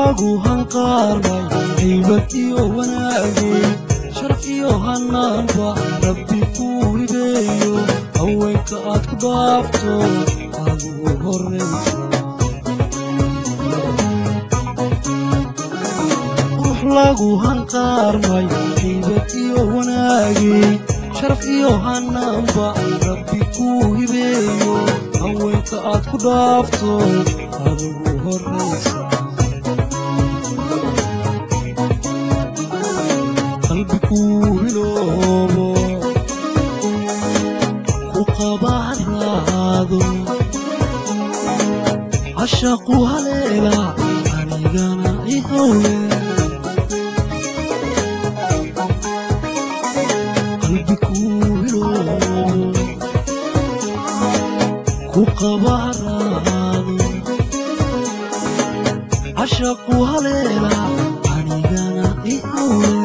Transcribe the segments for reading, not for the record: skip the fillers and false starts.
lagu hanqaarmay haybadiyo wanaagay sharfiyo hanaanba rabbi kuu hibeeyo haweenka aad ku dhaafto adigu horraysa ruux lagu hanqaarmay haybadiyo wanaagay sharfiyo hanaanba rabbi kuu hibeeyo haweenka aad ku dhaafto adigu horraysa qalbi kuu hiloobo ku qabaaraado cashaqu haleela anigana i hawle qalbi kuu hiloobo ku qabaaraado عشق هليلة عنيقنا إهوي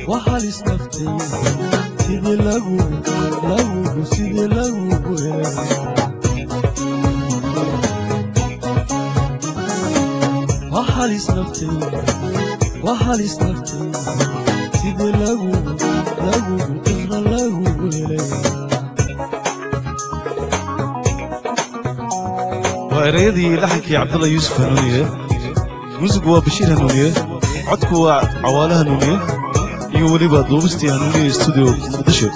وحاليس نفتي سيدي لغو سيدي لغو وحاليس نفتي سيدي لغو إخرى لغو وأريدي لحكي عبد الله يوسف هنونية موسيقى وبشير هنونية عدكوا عوالها هنونية يولي بدوبستي هنونية استوديو مقدشة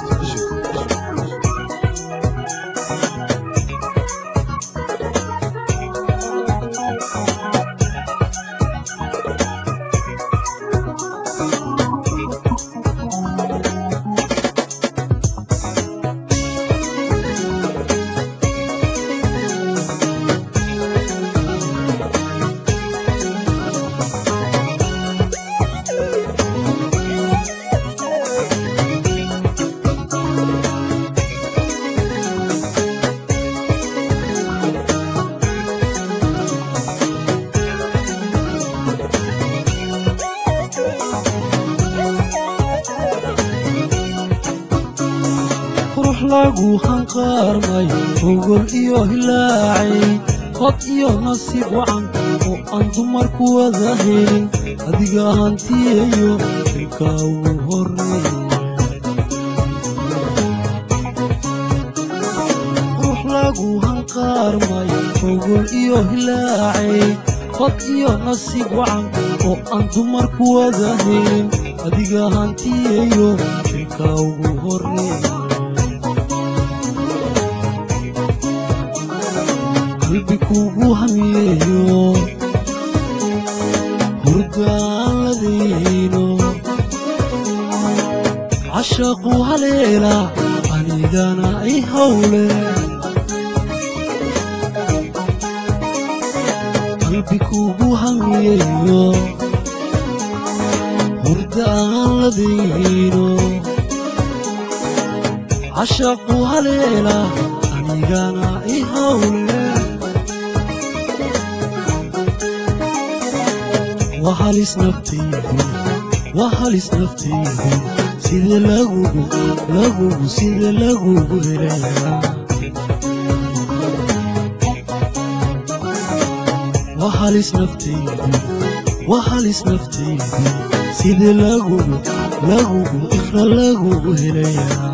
lagu hanqaarmay ogol iyo hilaacay qod iyo nasiib wacan oo aan dumarku wada helin adiga hantiyayo ilka ugu horreeya ruux lagu hanqaarmay ogol iyo hilaacay qod iyo nasiib wacan oo aan dumarku wada helin adiga hantiyayo ilka ugu horreeya qalbi kugu hamiyeeyo hurdaan ladayno cashaqu haleela anigana i hawle qalbi kugu hamiyeeyo hurdaan ladayno cashaqu haleela anigana i hawle وحاليس نفتي سيدي لغو سيدي لغو هلايا وحاليس نفتي سيدي لغو إخرى لغو هلايا